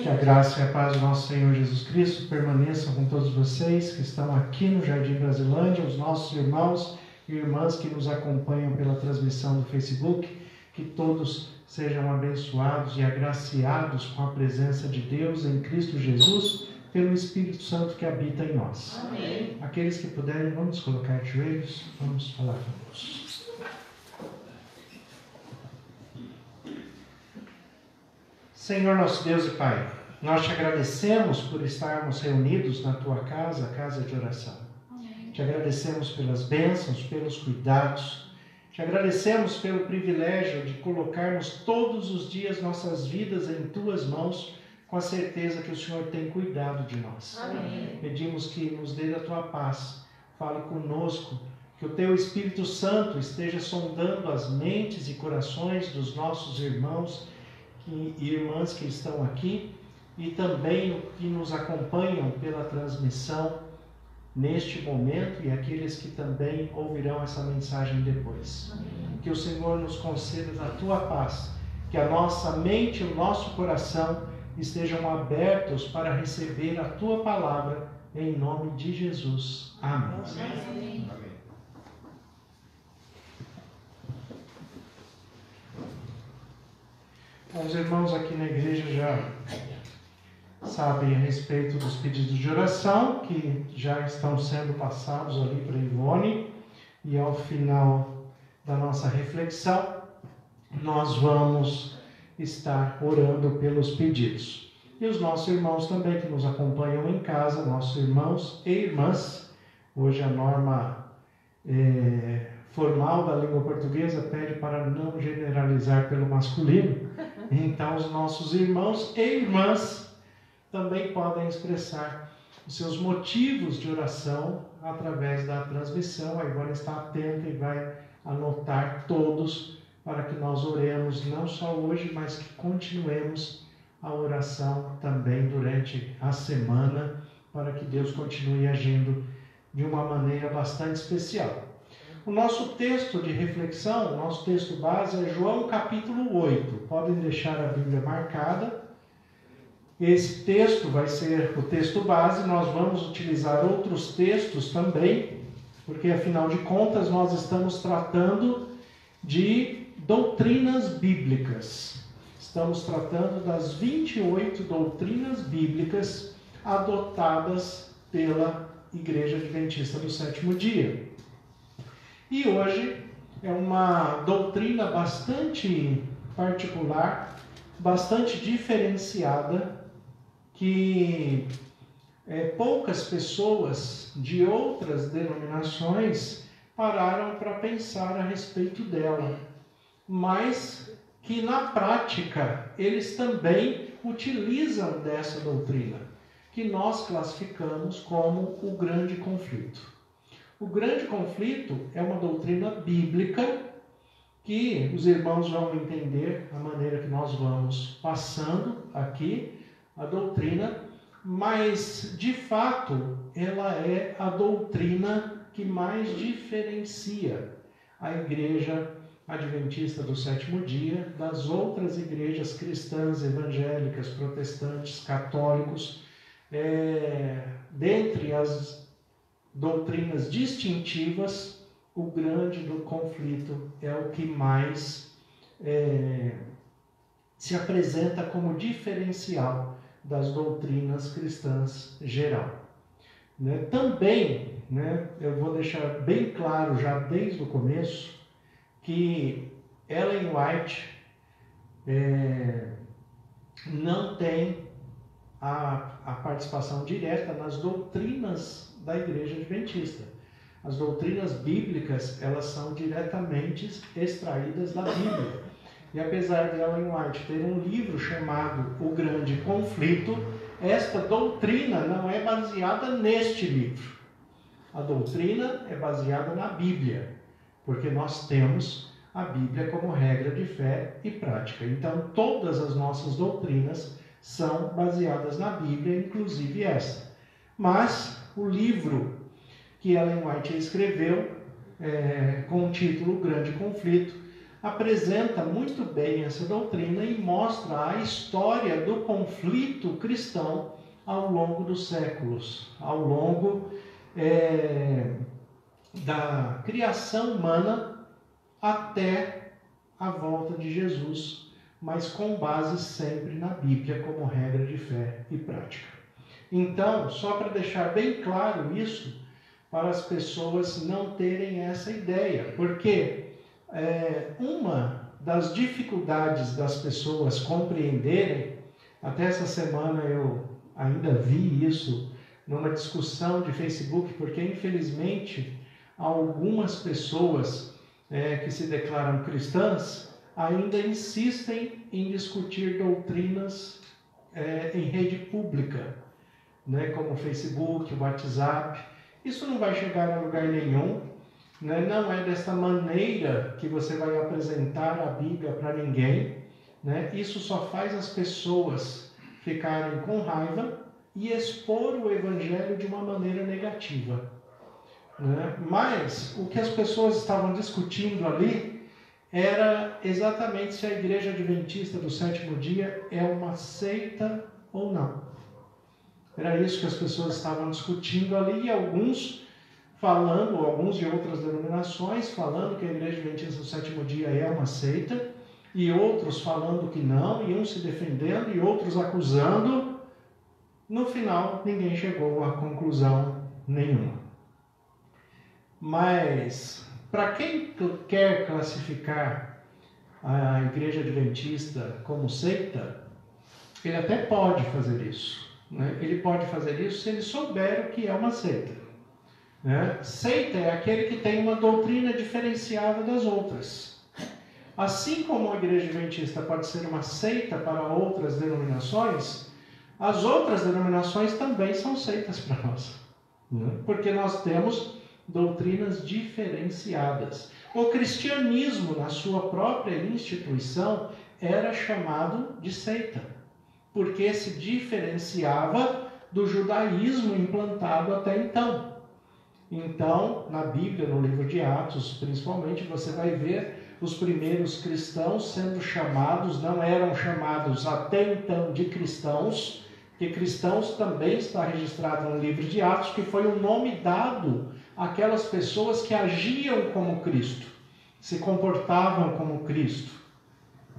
Que a graça e a paz do nosso Senhor Jesus Cristo permaneçam com todos vocês que estão aqui no Jardim Brasilândia, os nossos irmãos e irmãs que nos acompanham pela transmissão do Facebook, que todos sejam abençoados e agraciados com a presença de Deus em Cristo Jesus, pelo Espírito Santo que habita em nós. Amém. Aqueles que puderem, vamos colocar de joelhos, vamos falar com Deus. Senhor nosso Deus e Pai, nós te agradecemos por estarmos reunidos na tua casa, casa de oração. Amém. Te agradecemos pelas bênçãos, pelos cuidados. Te agradecemos pelo privilégio de colocarmos todos os dias nossas vidas em tuas mãos, com a certeza que o Senhor tem cuidado de nós. Amém. Pedimos que nos dê da tua paz, fale conosco, que o teu Espírito Santo esteja sondando as mentes e corações dos nossos irmãos e irmãs que estão aqui e também que nos acompanham pela transmissão neste momento e aqueles que também ouvirão essa mensagem depois. Amém. Que o Senhor nos conceda da tua paz, que a nossa mente e o nosso coração estejam abertos para receber a tua palavra em nome de Jesus. Amém. Amém. Amém. Os irmãos aqui na igreja já sabem a respeito dos pedidos de oração que já estão sendo passados ali para Ivone, e ao final da nossa reflexão nós vamos estar orando pelos pedidos. E os nossos irmãos também que nos acompanham em casa, nossos irmãos e irmãs, hoje a norma formal da língua portuguesa pede para não generalizar pelo masculino. Então os nossos irmãos e irmãs também podem expressar os seus motivos de oração através da transmissão. A Ivone está atenta e vai anotar todos para que nós oremos não só hoje, mas que continuemos a oração também durante a semana, para que Deus continue agindo de uma maneira bastante especial. O nosso texto de reflexão, o nosso texto base é João capítulo 8. Podem deixar a Bíblia marcada. Esse texto vai ser o texto base. Nós vamos utilizar outros textos também, porque afinal de contas nós estamos tratando de doutrinas bíblicas. Estamos tratando das 28 doutrinas bíblicas adotadas pela Igreja Adventista do Sétimo Dia. E hoje é uma doutrina bastante particular, bastante diferenciada, que poucas pessoas de outras denominações pararam para pensar a respeito dela, mas que na prática eles também utilizam dessa doutrina, que nós classificamos como o grande conflito. O grande conflito é uma doutrina bíblica que os irmãos vão entender a maneira que nós vamos passando aqui a doutrina, mas de fato ela é a doutrina que mais diferencia a Igreja Adventista do Sétimo Dia das outras igrejas cristãs, evangélicas, protestantes, católicos. Dentre as doutrinas distintivas, o grande do conflito é o que mais se apresenta como diferencial das doutrinas cristãs geral. Também, eu vou deixar bem claro já desde o começo, que Ellen White não tem a participação direta nas doutrinas da Igreja Adventista. As doutrinas bíblicas, elas são diretamente extraídas da Bíblia. E apesar de Ellen White ter um livro chamado O Grande Conflito, esta doutrina não é baseada neste livro. A doutrina é baseada na Bíblia, porque nós temos a Bíblia como regra de fé e prática. Então, todas as nossas doutrinas são baseadas na Bíblia, inclusive essa. Mas o livro que Ellen White escreveu, com o título Grande Conflito, apresenta muito bem essa doutrina e mostra a história do conflito cristão ao longo dos séculos, ao longo da criação humana até a volta de Jesus, mas com base sempre na Bíblia como regra de fé e prática. Então, só para deixar bem claro isso, para as pessoas não terem essa ideia, porque uma das dificuldades das pessoas compreenderem, até essa semana eu ainda vi isso numa discussão de Facebook, porque infelizmente algumas pessoas que se declaram cristãs ainda insistem em discutir doutrinas em rede pública, como o Facebook, o WhatsApp. Isso não vai chegar a lugar nenhum, não é dessa maneira que você vai apresentar a Bíblia para ninguém. Isso só faz as pessoas ficarem com raiva e expor o Evangelho de uma maneira negativa. Mas o que as pessoas estavam discutindo ali era exatamente se a Igreja Adventista do Sétimo Dia é uma seita ou não. Era isso que as pessoas estavam discutindo ali, e alguns de outras denominações, falando que a Igreja Adventista do Sétimo Dia é uma seita, e outros falando que não, e uns se defendendo, e outros acusando. No final, ninguém chegou a conclusão nenhuma. Mas, para quem quer classificar a Igreja Adventista como seita, ele até pode fazer isso. Ele pode fazer isso se ele souber o que é uma seita. Seita é aquele que tem uma doutrina diferenciada das outras. Assim como a Igreja Adventista pode ser uma seita para outras denominações, as outras denominações também são seitas para nós. Porque nós temos doutrinas diferenciadas. O cristianismo, na sua própria instituição, era chamado de seita, porque se diferenciava do judaísmo implantado até então. Então, na Bíblia, no livro de Atos, principalmente, você vai ver os primeiros cristãos sendo chamados, não eram chamados até então de cristãos, que cristãos também está registrado no livro de Atos, que foi o nome dado àquelas pessoas que agiam como Cristo, se comportavam como Cristo.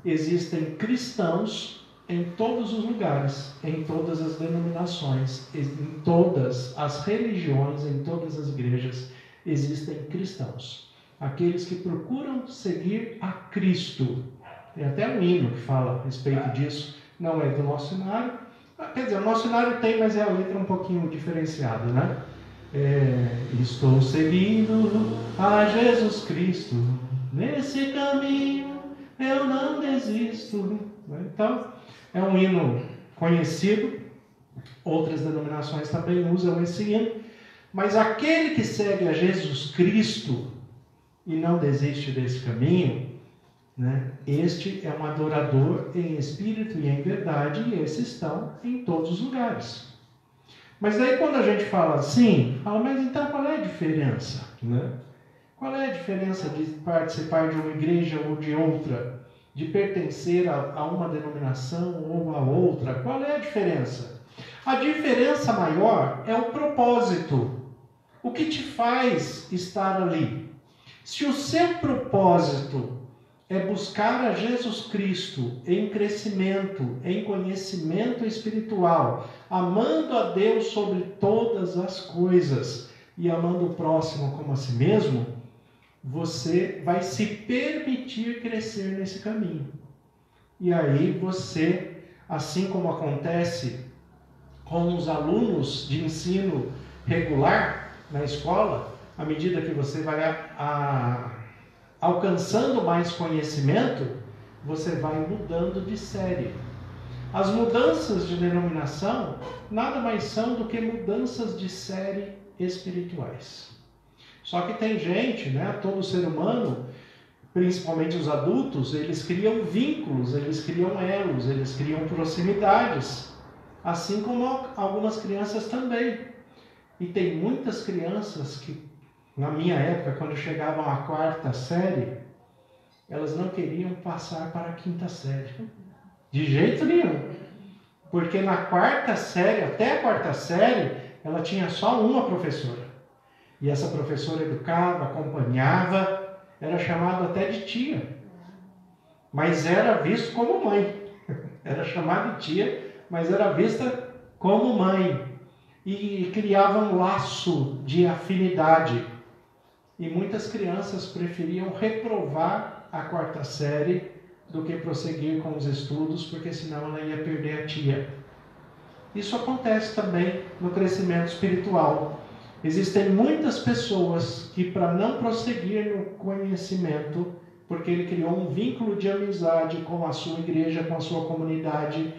Existem cristãos em todos os lugares, em todas as denominações, em todas as religiões, em todas as igrejas, existem cristãos. Aqueles que procuram seguir a Cristo. Tem até um hino que fala a respeito disso. Não é do nosso cenário. Quer dizer, o nosso cenário tem, mas é a letra um pouquinho diferenciada, né? Estou seguindo a Jesus Cristo. Nesse caminho eu não desisto. Então, é um hino conhecido. Outras denominações também usam esse hino. Mas aquele que segue a Jesus Cristo e não desiste desse caminho, né, este é um adorador em espírito e em verdade, e esses estão em todos os lugares. Mas daí quando a gente fala assim, mas então qual é a diferença? Né? Qual é a diferença de participar de uma igreja ou de outra? De pertencer a uma denominação ou a outra? Qual é a diferença? A diferença maior é o propósito. O que te faz estar ali? Se o seu propósito é buscar a Jesus Cristo em crescimento, em conhecimento espiritual, amando a Deus sobre todas as coisas e amando o próximo como a si mesmo, você vai se permitir crescer nesse caminho. E aí você, assim como acontece com os alunos de ensino regular na escola, à medida que você vai alcançando mais conhecimento, você vai mudando de série. As mudanças de denominação nada mais são do que mudanças de série espirituais. Só que tem gente, né, todo ser humano, principalmente os adultos, eles criam vínculos, eles criam elos, eles criam proximidades, assim como algumas crianças também. E tem muitas crianças que, na minha época, quando chegavam à 4ª série, elas não queriam passar para a 5ª série. De jeito nenhum. Porque na 4ª série, até a 4ª série, ela tinha só uma professora. E essa professora educava, acompanhava, era chamado até de tia. Mas era visto como mãe. Era chamado de tia, mas era vista como mãe. E criava um laço de afinidade. E muitas crianças preferiam reprovar a 4ª série do que prosseguir com os estudos, porque senão ela ia perder a tia. Isso acontece também no crescimento espiritual. Existem muitas pessoas que, para não prosseguir no conhecimento, porque ele criou um vínculo de amizade com a sua igreja, com a sua comunidade,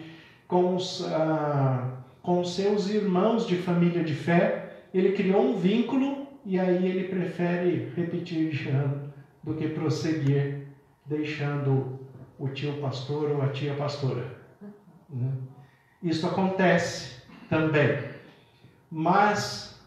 com os seus irmãos de família de fé, ele criou um vínculo e aí ele prefere repetir de ano do que prosseguir, deixando o tio pastor ou a tia pastora. Isso acontece também. Mas,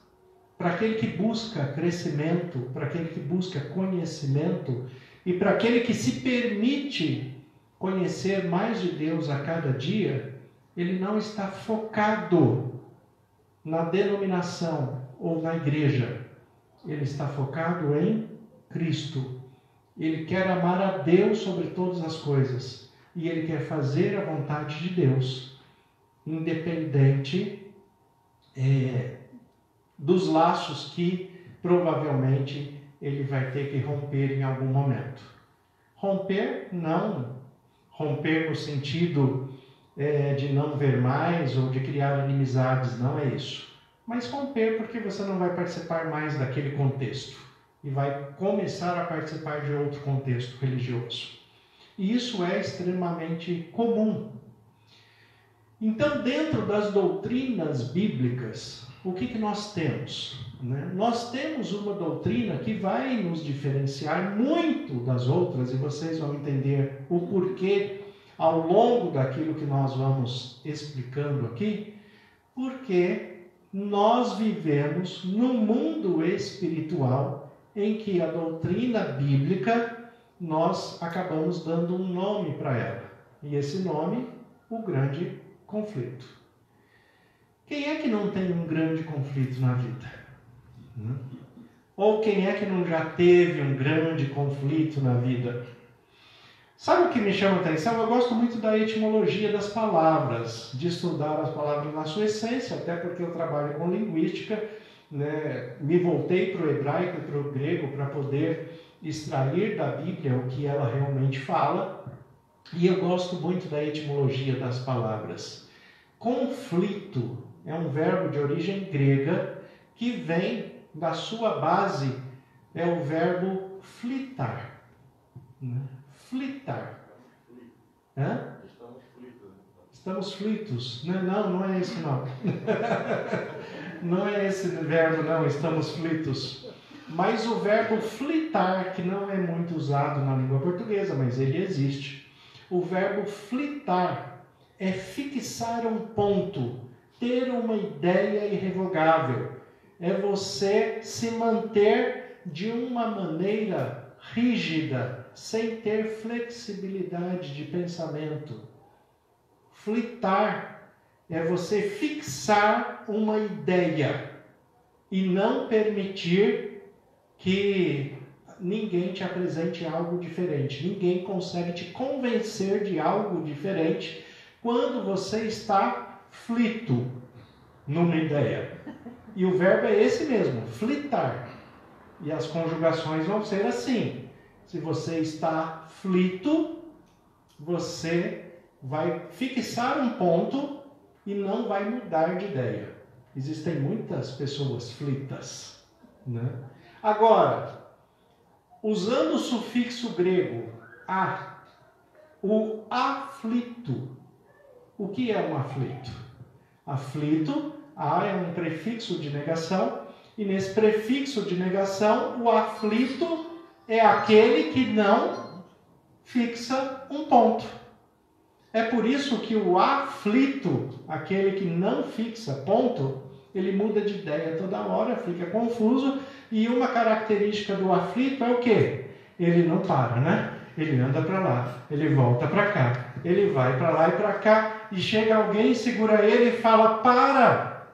para aquele que busca crescimento, para aquele que busca conhecimento, e para aquele que se permite conhecer mais de Deus a cada dia, ele não está focado na denominação ou na igreja. Ele está focado em Cristo. Ele quer amar a Deus sobre todas as coisas. E ele quer fazer a vontade de Deus, independente dos laços que provavelmente ele vai ter que romper em algum momento. Romper, não romper no sentido de não ver mais ou de criar inimizades, não é isso. Mas romper porque você não vai participar mais daquele contexto e vai começar a participar de outro contexto religioso. E isso é extremamente comum. Então, dentro das doutrinas bíblicas, o que nós temos? Nós temos uma doutrina que vai nos diferenciar muito das outras, e vocês vão entender o porquê ao longo daquilo que nós vamos explicando aqui, porque nós vivemos num mundo espiritual em que a doutrina bíblica, nós acabamos dando um nome para ela. E esse nome, o grande conflito. Quem é que não tem um grande conflito na vida? Ou quem é que não já teve um grande conflito na vida? Sabe o que me chama a atenção? Eu gosto muito da etimologia das palavras, de estudar as palavras na sua essência, até porque eu trabalho com linguística, né? Me voltei para o hebraico e para o grego para poder extrair da Bíblia o que ela realmente fala, e eu gosto muito da etimologia das palavras. Conflito é um verbo de origem grega que vem da sua base, é o verbo flitar. Flitar. Hã? Estamos flitos. Não é esse não. Não é esse verbo não, estamos flitos. Mas o verbo flitar, que não é muito usado na língua portuguesa, mas ele existe. O verbo flitar é fixar um ponto, ter uma ideia irrevogável. É você se manter de uma maneira rígida, sem ter flexibilidade de pensamento. Flitar é você fixar uma ideia e não permitir que ninguém te apresente algo diferente. Ninguém consegue te convencer de algo diferente quando você está flito numa ideia. E o verbo é esse mesmo, flitar. E as conjugações vão ser assim. Se você está flito, você vai fixar um ponto e não vai mudar de ideia. Existem muitas pessoas flitas, né? Agora, usando o sufixo grego a, o aflito. O que é um aflito? Aflito, a é um prefixo de negação, e nesse prefixo de negação, o aflito é aquele que não fixa um ponto. É por isso que o aflito, aquele que não fixa ponto, ele muda de ideia toda hora, fica confuso, e uma característica do aflito é o quê? Ele não para, né? Ele anda para lá, ele volta para cá, ele vai para lá e para cá, e chega alguém, segura ele e fala, para!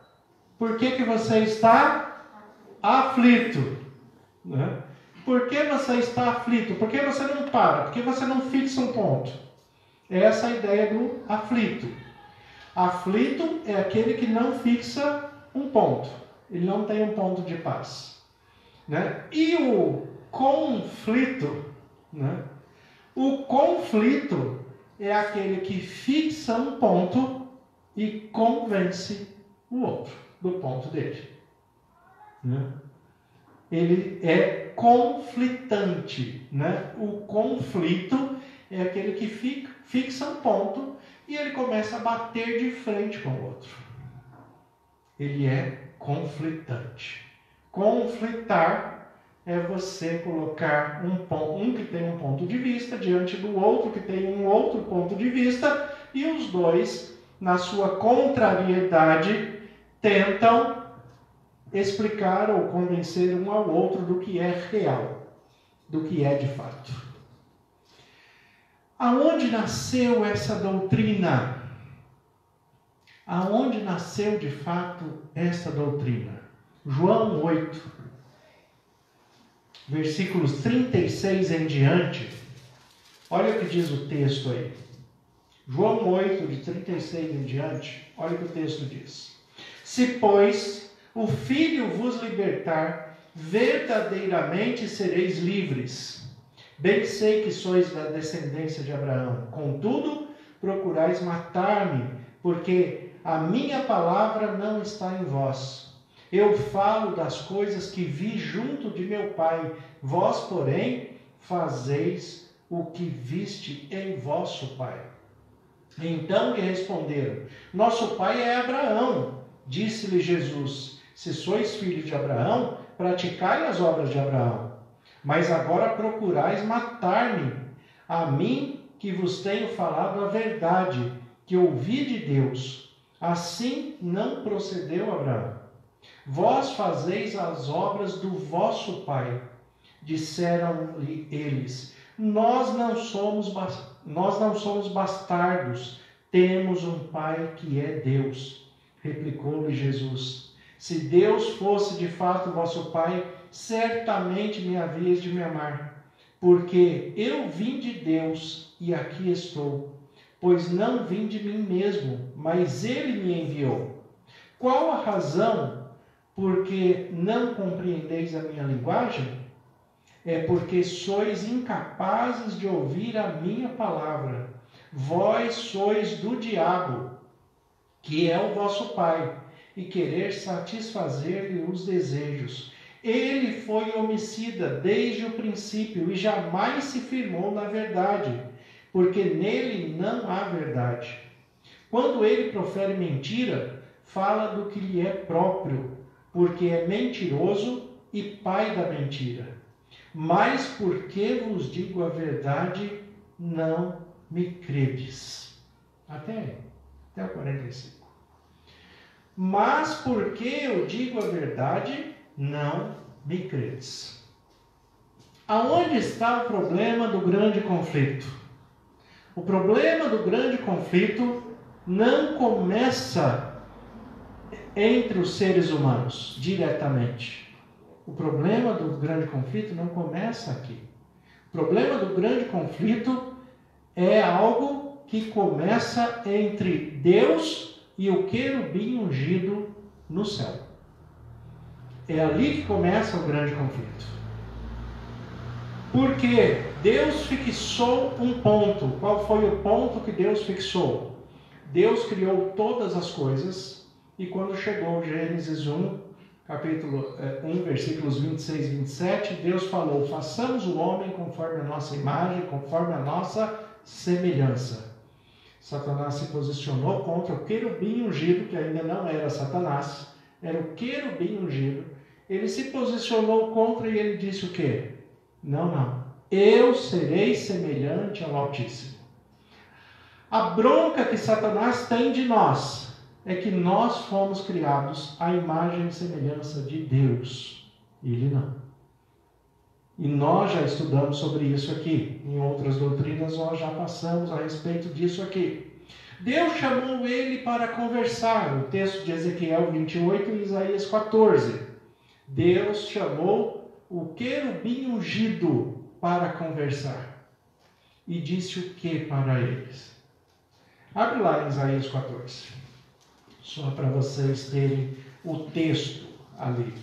Por que você está aflito? Né? Por que você está aflito? Por que você não para? Por que você não fixa um ponto? Essa é a ideia do aflito. Aflito é aquele que não fixa um ponto. Ele não tem um ponto de paz. Né? E o conflito, né? O conflito é aquele que fixa um ponto e convence o outro do ponto dele. Né? Ele é conflitante. Né? O conflito é aquele que fixa um ponto e ele começa a bater de frente com o outro. Ele é conflitante. Conflitar é você colocar um que tem um ponto de vista diante do outro que tem um outro ponto de vista, e os dois, na sua contrariedade, tentam explicar ou convencer um ao outro do que é real, do que é de fato. Aonde nasceu essa doutrina? Aonde nasceu de fato essa doutrina? João 8, versículos 36 em diante. Olha o que diz o texto aí. João 8, de 36 em diante. Olha o que o texto diz. Se, pois, o Filho vos libertar, verdadeiramente sereis livres. Bem sei que sois da descendência de Abraão. Contudo, procurais matar-me, porque a minha palavra não está em vós. Eu falo das coisas que vi junto de meu Pai. Vós, porém, fazeis o que viste em vosso pai. Então lhe responderam: nosso pai é Abraão. Disse-lhe Jesus: se sois filhos de Abraão, praticai as obras de Abraão. Mas agora procurais matar-me, a mim que vos tenho falado a verdade, que ouvi de Deus. Assim não procedeu Abraão. Vós fazeis as obras do vosso pai. Disseram-lhe eles: nós não somos bastardos, temos um pai que é Deus. Replicou-lhe Jesus: se Deus fosse de fato vosso pai, certamente me havíeis de me amar, porque eu vim de Deus e aqui estou, pois não vim de mim mesmo, mas Ele me enviou. Qual a razão porque não compreendeis a minha linguagem? É porque sois incapazes de ouvir a minha palavra. Vós sois do diabo, que é o vosso pai, e querer satisfazer-lhe os desejos. Ele foi homicida desde o princípio e jamais se firmou na verdade, porque nele não há verdade. Quando ele profere mentira, fala do que lhe é próprio, porque é mentiroso e pai da mentira. Mas porque vos digo a verdade, não me credes. Até o 45. Mas porque eu digo a verdade, não me credes. Aonde está o problema do grande conflito? O problema do grande conflito não começa entre os seres humanos, diretamente. O problema do grande conflito não começa aqui. O problema do grande conflito é algo que começa entre Deus e o querubim ungido no céu. É ali que começa o grande conflito. Porque Deus fixou um ponto. Qual foi o ponto que Deus fixou? Deus criou todas as coisas e quando chegou Gênesis 1, capítulo 1, versículos 26 e 27, Deus falou: façamos o homem conforme a nossa imagem, conforme a nossa semelhança. Satanás se posicionou contra o querubim ungido, que ainda não era Satanás, era o querubim ungido. Ele se posicionou contra e ele disse o quê? Não. Eu serei semelhante ao Altíssimo. A bronca que Satanás tem de nós é que nós fomos criados à imagem e semelhança de Deus. Ele não. E nós já estudamos sobre isso aqui. Em outras doutrinas nós já passamos a respeito disso aqui. Deus chamou ele para conversar. O texto de Ezequiel 28 e Isaías 14. Deus chamou o querubim ungido para conversar. E disse o que para eles? Abre lá em Isaías 14. Só para vocês terem o texto ali.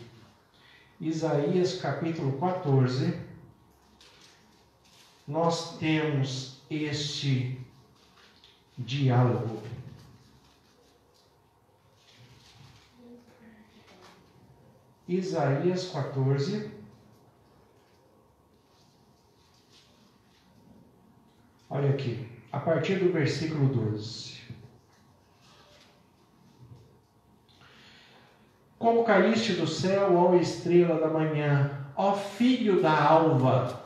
Isaías capítulo 14, nós temos este diálogo. Isaías 14, olha aqui, a partir do versículo 12. Como caíste do céu, ó estrela da manhã, ó filho da alva.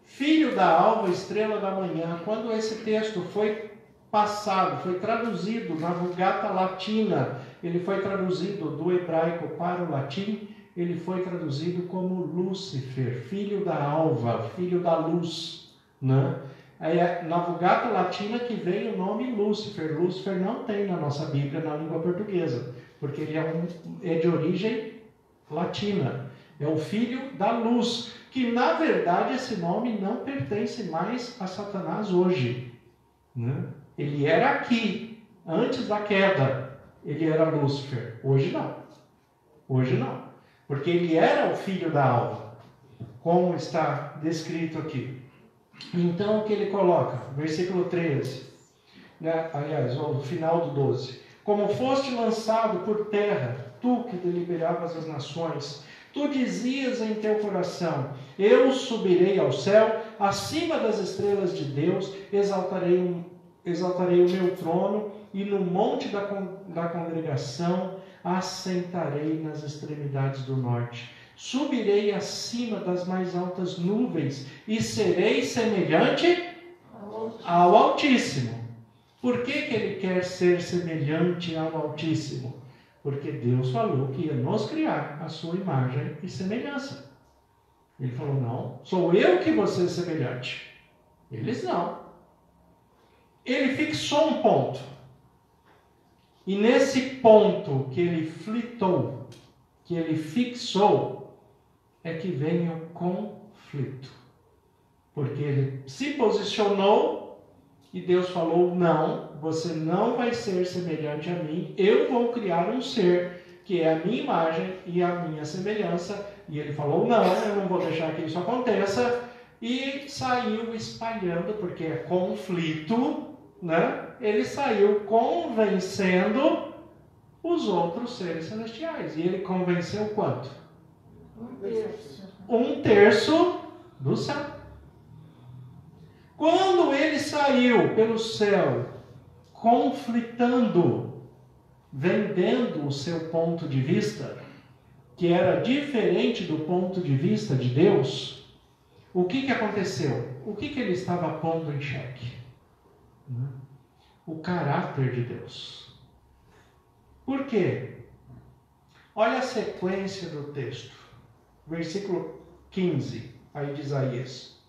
Filho da alva, estrela da manhã. Quando esse texto foi passado, foi traduzido na Vulgata Latina, ele foi traduzido do hebraico para o latim, ele foi traduzido como Lúcifer, filho da alva, filho da luz, né? Aí, na Vulgata Latina que vem o nome Lúcifer. Lúcifer não tem na nossa Bíblia, na língua portuguesa, porque ele é de origem latina. É o filho da luz, que na verdade esse nome não pertence mais a Satanás hoje, né? Ele era aqui, antes da queda, ele era Lúcifer. Hoje não. Hoje não. Porque ele era o filho da alva, como está descrito aqui. Então o que ele coloca? Versículo 13, né? Aliás, o final do 12. Como foste lançado por terra, tu que deliberavas as nações, tu dizias em teu coração: eu subirei ao céu, acima das estrelas de Deus, exaltarei o meu trono, e no monte da congregação assentarei nas extremidades do norte. Subirei acima das mais altas nuvens e serei semelhante ao Altíssimo. Por que ele quer ser semelhante ao Altíssimo? Porque Deus falou que ia nos criar a sua imagem e semelhança. Ele falou: não, sou eu que vou ser semelhante. Eles não. Ele fixou um ponto. E nesse ponto que ele flitou, que ele fixou, é que vem o conflito. Porque ele se posicionou e Deus falou: não, você não vai ser semelhante a mim, eu vou criar um ser que é a minha imagem e a minha semelhança. E ele falou: não, eu não vou deixar que isso aconteça. E saiu espalhando, porque é conflito, né? Ele saiu convencendo os outros seres celestiais. E ele convenceu quanto? 1/3. 1/3 do céu. Quando ele saiu pelo céu, conflitando, vendendo o seu ponto de vista, que era diferente do ponto de vista de Deus, o que aconteceu? O que ele estava pondo em xeque? O caráter de Deus. Por quê? Olha a sequência do texto. Versículo 15, aí de Isaías.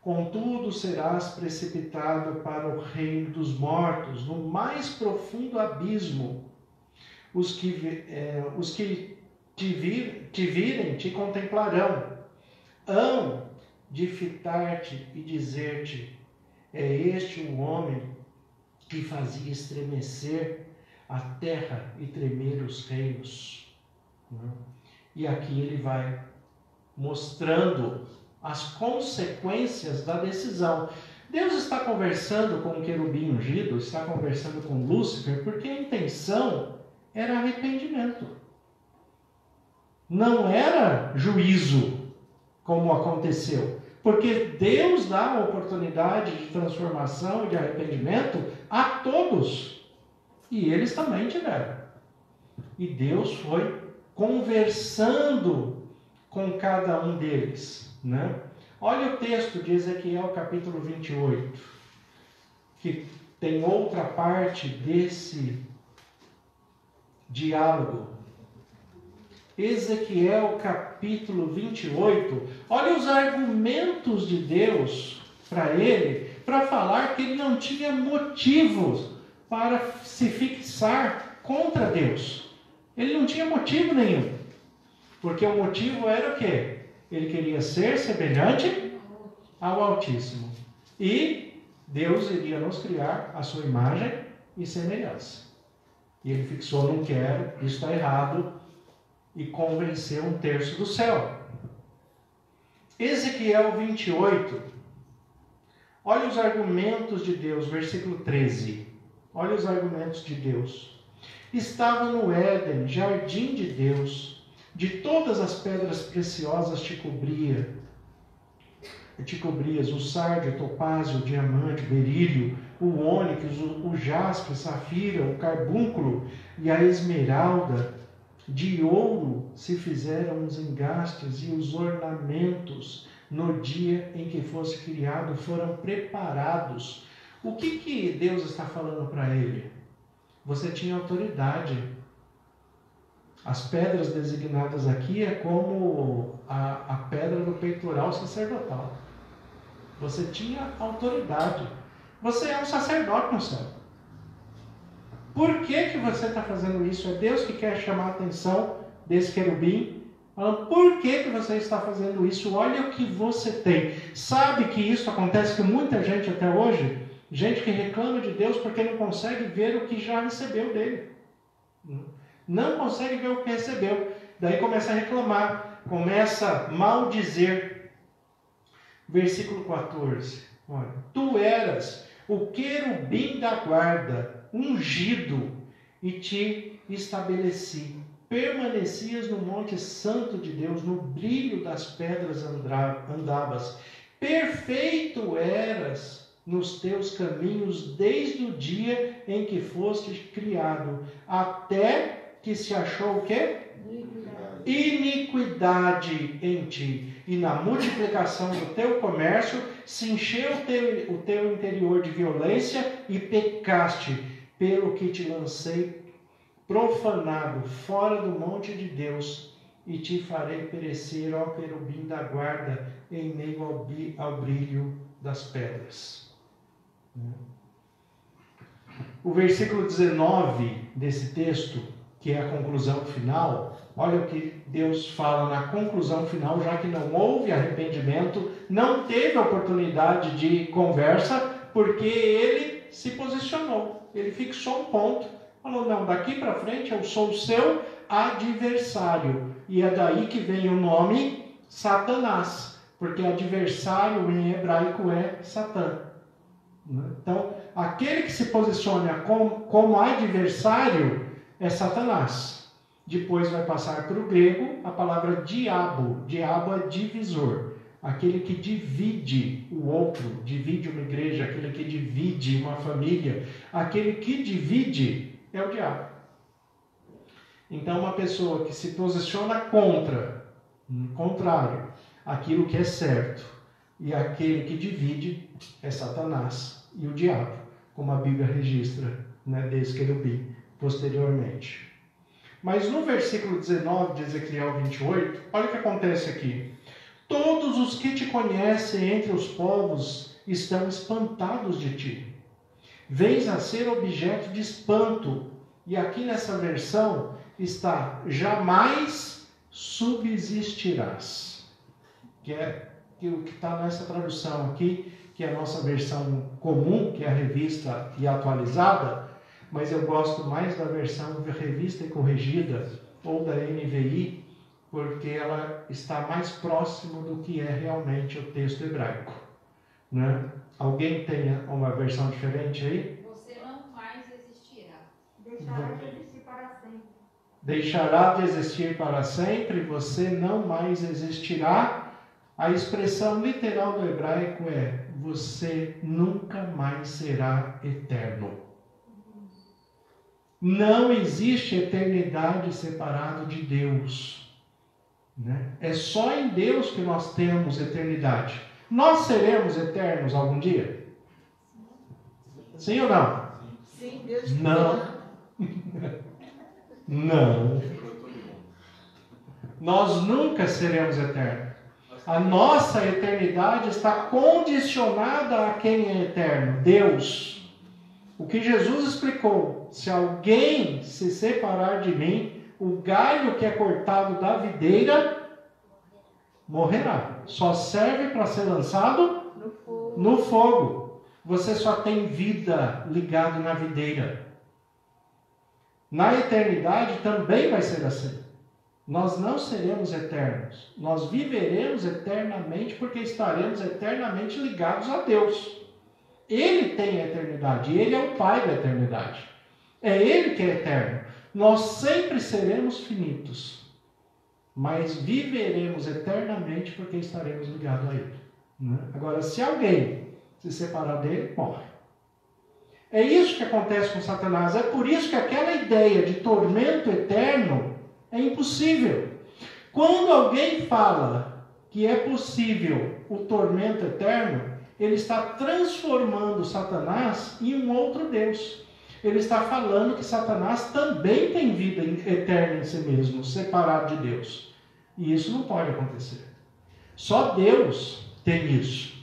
Contudo, serás precipitado para o reino dos mortos, no mais profundo abismo. Os que te virem te contemplarão. Hão de fitar-te e dizer-te: é este o homem que fazia estremecer a terra e tremer os reinos. E aqui ele vai mostrando as consequências da decisão. Deus está conversando com o querubim ungido, está conversando com Lúcifer, porque a intenção era arrependimento. Não era juízo, como aconteceu. Porque Deus dá a oportunidade de transformação e de arrependimento a todos. E eles também tiveram. E Deus foi conversando com cada um deles, né? Olha o texto de Ezequiel capítulo 28, que tem outra parte desse diálogo. Ezequiel capítulo 28, olha os argumentos de Deus para ele, para falar que ele não tinha motivos para se fixar contra Deus. Ele não tinha motivo nenhum. Porque o motivo era o quê? Ele queria ser semelhante ao Altíssimo. E Deus iria nos criar a sua imagem e semelhança. E ele fixou: não quero, isso está errado, e convenceu 1/3 do céu. Ezequiel 28. Olha os argumentos de Deus, versículo 13. Olha os argumentos de Deus. Estava no Éden, jardim de Deus. De todas as pedras preciosas te cobrias o sárdio, o topázio, o diamante, o berílio, o ônix, o jaspe, o safira, o carbúnculo e a esmeralda. De ouro se fizeram os engastes e os ornamentos no dia em que fosse criado foram preparados. O que Deus está falando para ele? Você tinha autoridade. As pedras designadas aqui é como a pedra do peitoral sacerdotal. Você tinha autoridade. Você é um sacerdote no céu. Por que você está fazendo isso? É Deus que quer chamar a atenção desse querubim, falando: por que você está fazendo isso? Olha o que você tem. Sabe que isso acontece com muita gente até hoje? Gente que reclama de Deus porque não consegue ver o que já recebeu dele. Não consegue ver o que recebeu. Daí começa a reclamar, começa a maldizer. Versículo 14. Olha, tu eras o querubim da guarda, ungido, e te estabeleci. Permanecias no monte santo de Deus, no brilho das pedras andavas. Perfeito eras nos teus caminhos desde o dia em que foste criado, até que se achou o quê? Iniquidade em ti. E na multiplicação do teu comércio se encheu o teu interior de violência e pecaste, pelo que te lancei profanado fora do monte de Deus e te farei perecer, ó querubim da guarda, em meio ao brilho das pedras. O versículo 19 desse texto, que é a conclusão final, olha o que Deus fala na conclusão final, já que não houve arrependimento, não teve oportunidade de conversa, porque ele se posicionou, ele fixou um ponto, falou, não, daqui para frente eu sou o seu adversário, e é daí que vem o nome Satanás, porque adversário em hebraico é Satã. Então, aquele que se posiciona como adversário é Satanás. Depois vai passar para o grego a palavra diabo. Diabo é divisor. Aquele que divide o outro, divide uma igreja, aquele que divide uma família. Aquele que divide é o diabo. Então, uma pessoa que se posiciona contrário, aquilo que é certo, e aquele que divide é Satanás e o diabo, como a Bíblia registra, desde querubim, posteriormente. Mas no versículo 19 de Ezequiel 28, olha o que acontece aqui. Todos os que te conhecem entre os povos estão espantados de ti. Vens a ser objeto de espanto. E aqui nessa versão está, jamais subsistirás. Que é o que está nessa tradução aqui, que é a nossa versão comum, que é a revista e atualizada, mas eu gosto mais da versão revista e corrigida, ou da NVI, porque ela está mais próximo do que é realmente o texto hebraico. Né? Alguém tem uma versão diferente aí? Você não mais existirá. Deixará de existir para sempre. Deixará de existir para sempre, você não mais existirá. A expressão literal do hebraico é: você nunca mais será eterno. Não existe eternidade separado de Deus. É só em Deus que nós temos eternidade. Nós seremos eternos algum dia? Sim ou não? Sim, Deus. Não. Não. Nós nunca seremos eternos. A nossa eternidade está condicionada a quem é eterno, Deus. O que Jesus explicou: se alguém se separar de mim, o galho que é cortado da videira morrerá. Só serve para ser lançado no fogo. Você só tem vida ligado na videira. Na eternidade também vai ser assim. Nós não seremos eternos. Nós viveremos eternamente porque estaremos eternamente ligados a Deus. Ele tem a eternidade. Ele é o Pai da eternidade. É Ele que é eterno. Nós sempre seremos finitos. Mas viveremos eternamente porque estaremos ligados a Ele. Agora, se alguém se separar dele, morre. É isso que acontece com Satanás. É por isso que aquela ideia de tormento eterno é impossível. Quando alguém fala que é possível o tormento eterno, ele está transformando Satanás em um outro Deus. Ele está falando que Satanás também tem vida eterna em si mesmo, separado de Deus. E isso não pode acontecer. Só Deus tem isso.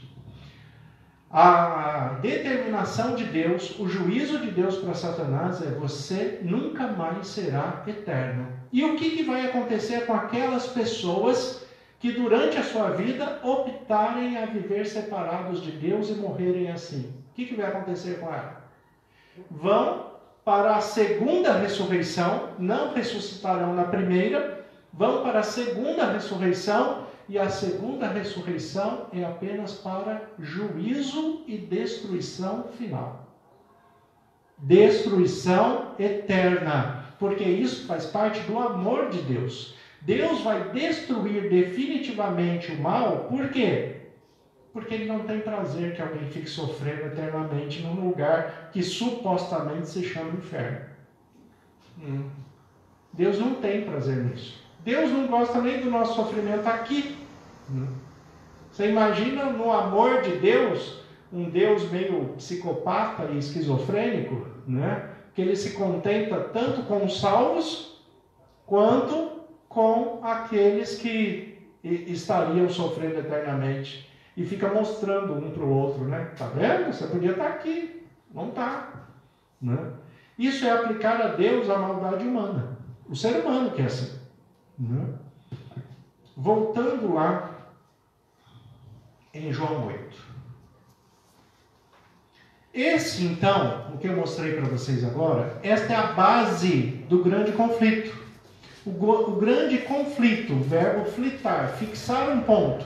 A determinação de Deus, o juízo de Deus para Satanás é: você nunca mais será eterno. E o que vai acontecer com aquelas pessoas que durante a sua vida optarem a viver separados de Deus e morrerem assim? O que vai acontecer com elas? Vão para a segunda ressurreição, não ressuscitarão na primeira, vão para a segunda ressurreição. E a segunda ressurreição é apenas para juízo e destruição final. Destruição eterna. Porque isso faz parte do amor de Deus. Deus vai destruir definitivamente o mal. Por quê? Porque Ele não tem prazer que alguém fique sofrendo eternamente num lugar que supostamente se chama inferno. Deus não tem prazer nisso. Deus não gosta nem do nosso sofrimento aqui. Você imagina no amor de Deus, um Deus meio psicopata e esquizofrênico, que Ele se contenta tanto com os salvos, quanto com aqueles que estariam sofrendo eternamente. E fica mostrando um para o outro, Tá vendo? Você podia estar aqui. Não está. Isso é aplicar a Deus a maldade humana. O ser humano que é assim. Né? Voltando lá em João 8. Esse, então, o que eu mostrei para vocês agora, esta é a base do grande conflito. O grande conflito, o verbo flitar, fixar um ponto.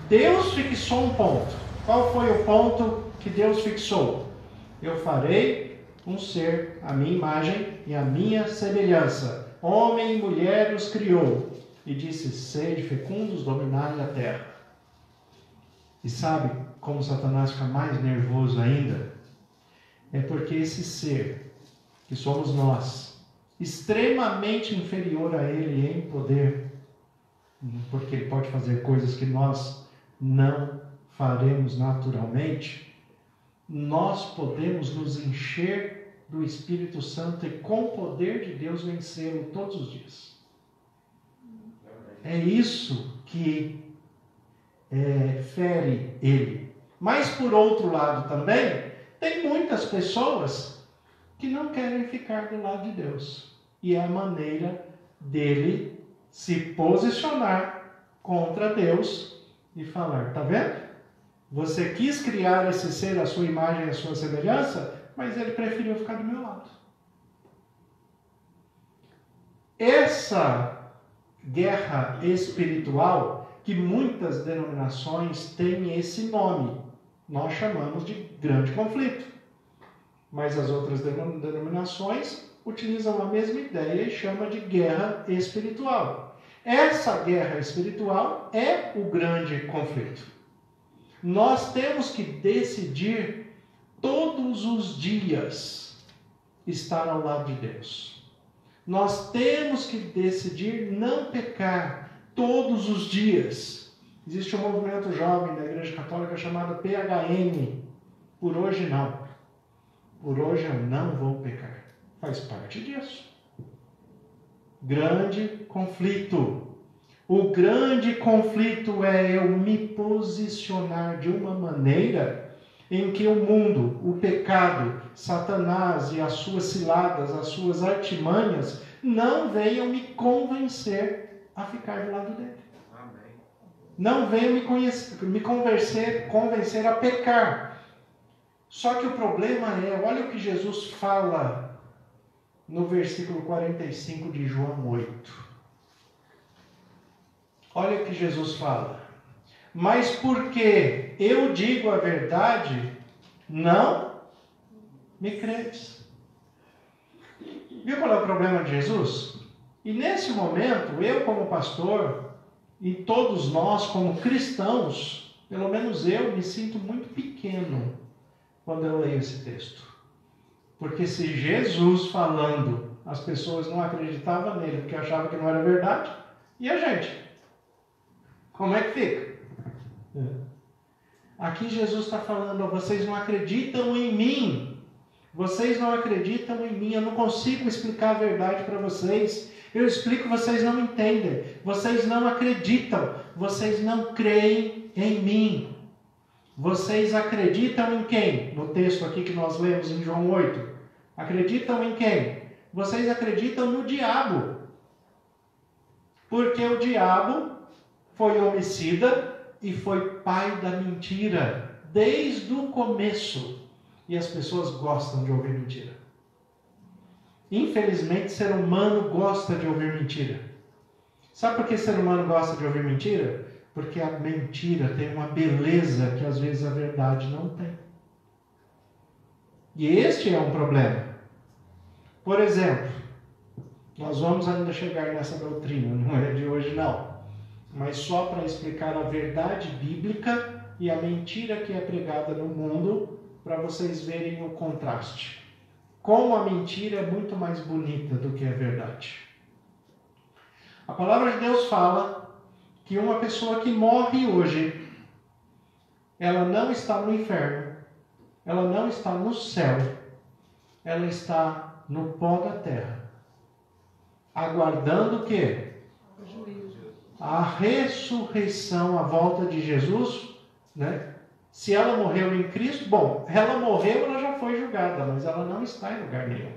Deus fixou um ponto. Qual foi o ponto que Deus fixou? Eu farei um ser à minha imagem e à minha semelhança. Homem e mulher os criou. E disse, sede fecundos, dominai a terra. E sabe como Satanás fica mais nervoso ainda? É porque esse ser, que somos nós, extremamente inferior a ele em poder, porque ele pode fazer coisas que nós não faremos naturalmente, nós podemos nos encher do Espírito Santo e com o poder de Deus vencê-lo todos os dias. É isso que fere ele. Mas por outro lado também, tem muitas pessoas que não querem ficar do lado de Deus. E é a maneira dele se posicionar contra Deus e falar, tá vendo? Você quis criar esse ser à sua imagem e à sua semelhança, mas ele preferiu ficar do meu lado. Essa guerra espiritual, que muitas denominações têm esse nome, nós chamamos de grande conflito. Mas as outras denominações utilizam a mesma ideia e chamam de guerra espiritual. Essa guerra espiritual é o grande conflito. Nós temos que decidir todos os dias estar ao lado de Deus. Nós temos que decidir não pecar todos os dias. Existe um movimento jovem da Igreja Católica chamado PHN. Por hoje não. Por hoje eu não vou pecar. Faz parte disso. Grande conflito. O grande conflito é eu me posicionar de uma maneira em que o mundo, o pecado, Satanás e as suas ciladas, as suas artimanhas, não venham me convencer a ficar do lado dele. Amém. Não venham me convencer a pecar. Só que o problema é, olha o que Jesus fala no versículo 45 de João 8. Olha o que Jesus fala. Mas porque eu digo a verdade, não me credes. Viu qual é o problema de Jesus? E nesse momento, eu como pastor, e todos nós como cristãos, pelo menos eu me sinto muito pequeno quando eu leio esse texto. Porque se Jesus falando, as pessoas não acreditavam nele porque achavam que não era verdade, e a gente? Como é que fica? Aqui Jesus está falando, vocês não acreditam em mim. Vocês não acreditam em mim. Eu não consigo explicar a verdade para vocês. Eu explico, vocês não entendem. Vocês não acreditam. Vocês não creem em mim. Vocês acreditam em quem? No texto aqui que nós lemos em João 8. Acreditam em quem? Vocês acreditam no diabo. Porque o diabo foi homicida e foi pai da mentira desde o começo. E as pessoas gostam de ouvir mentira. Infelizmente, ser humano gosta de ouvir mentira. Sabe por que ser humano gosta de ouvir mentira? Porque a mentira tem uma beleza que às vezes a verdade não tem. E este é um problema. Por exemplo, nós vamos ainda chegar nessa doutrina, não é de hoje não. Mas só para explicar a verdade bíblica e a mentira que é pregada no mundo, para vocês verem o contraste. Como a mentira é muito mais bonita do que a verdade. A palavra de Deus fala que uma pessoa que morre hoje, ela não está no inferno, ela não está no céu, ela está no pó da terra, aguardando o quê? A ressurreição, a volta de Jesus, né? Se ela morreu em Cristo, bom, ela morreu, ela já foi julgada, mas ela não está em lugar nenhum.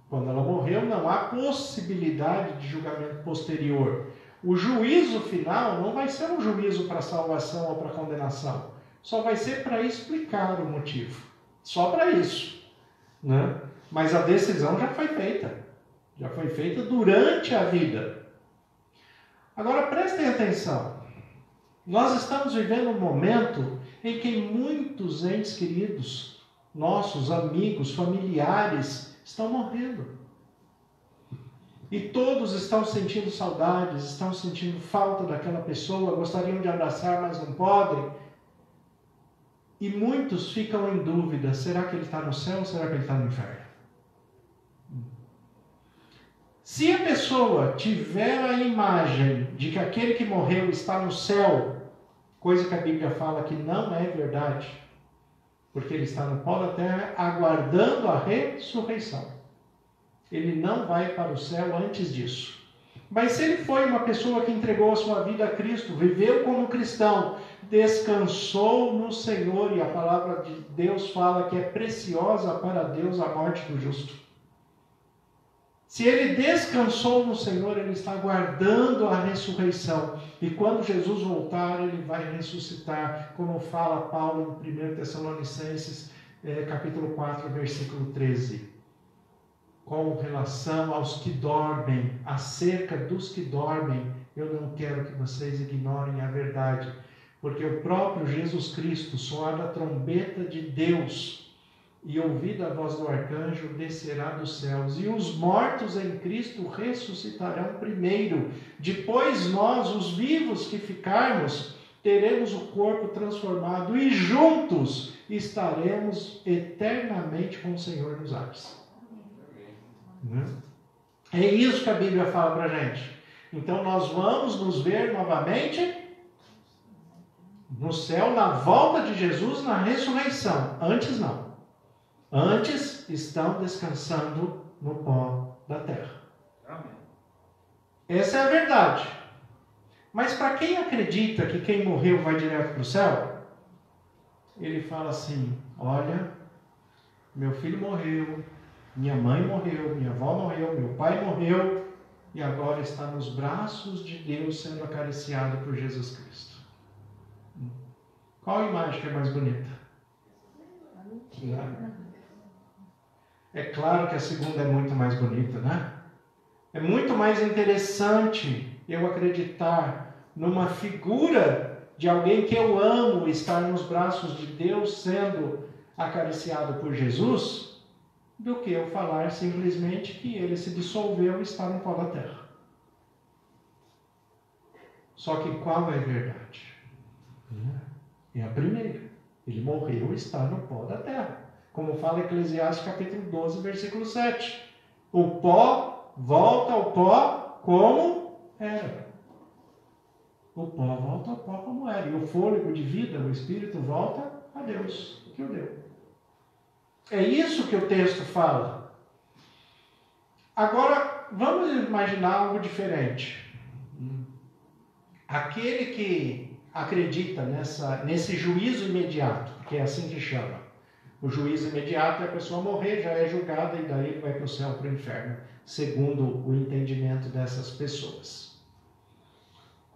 Quando ela morreu, não há possibilidade de julgamento posterior. O juízo final não vai ser um juízo para salvação ou para condenação. Só vai ser para explicar o motivo. Só para isso. Né? Mas a decisão já foi feita. Já foi feita durante a vida. Agora prestem atenção. Nós estamos vivendo um momento em que muitos entes queridos, nossos amigos, familiares, estão morrendo. E todos estão sentindo saudades, estão sentindo falta daquela pessoa, gostariam de abraçar, mas não podem. E muitos ficam em dúvida, será que ele está no céu ou será que ele está no inferno? Se a pessoa tiver a imagem de que aquele que morreu está no céu, coisa que a Bíblia fala que não é verdade, porque ele está no pó da terra aguardando a ressurreição. Ele não vai para o céu antes disso. Mas se ele foi uma pessoa que entregou a sua vida a Cristo, viveu como cristão, descansou no Senhor, e a palavra de Deus fala que é preciosa para Deus a morte do justo. Se ele descansou no Senhor, ele está aguardando a ressurreição. E quando Jesus voltar, ele vai ressuscitar, como fala Paulo em 1 Tessalonicenses, capítulo 4, versículo 13. Com relação aos que dormem, acerca dos que dormem, eu não quero que vocês ignorem a verdade, porque o próprio Jesus Cristo, soada a trombeta de Deus e ouvida a voz do arcanjo, descerá dos céus, e os mortos em Cristo ressuscitarão primeiro. Depois nós, os vivos que ficarmos, teremos o corpo transformado e juntos estaremos eternamente com o Senhor nos ares. É isso que a Bíblia fala para a gente. Então nós vamos nos ver novamente no céu, na volta de Jesus, na ressurreição. Antes não. Antes estão descansando no pó da terra. Essa é a verdade. Mas para quem acredita que quem morreu vai direto para o céu, ele fala assim: olha, meu filho morreu, minha mãe morreu, minha avó morreu, meu pai morreu, e agora está nos braços de Deus sendo acariciado por Jesus Cristo. Qual imagem que é mais bonita? É claro que a segunda é muito mais bonita, né? É muito mais interessante eu acreditar numa figura de alguém que eu amo estar nos braços de Deus sendo acariciado por Jesus, do que eu falar simplesmente que ele se dissolveu e está no pó da terra. Só que qual é a verdade? É a primeira. Ele morreu e está no pó da terra. Como fala Eclesiastes capítulo 12, versículo 7. O pó volta ao pó como era. O pó volta ao pó como era. E o fôlego de vida, o espírito, volta a Deus, que o deu. É isso que o texto fala. Agora, vamos imaginar algo diferente. Aquele que acredita nesse juízo imediato, que é assim que chama. O juízo imediato é a pessoa morrer, já é julgada e daí ele vai para o céu, para o inferno, segundo o entendimento dessas pessoas.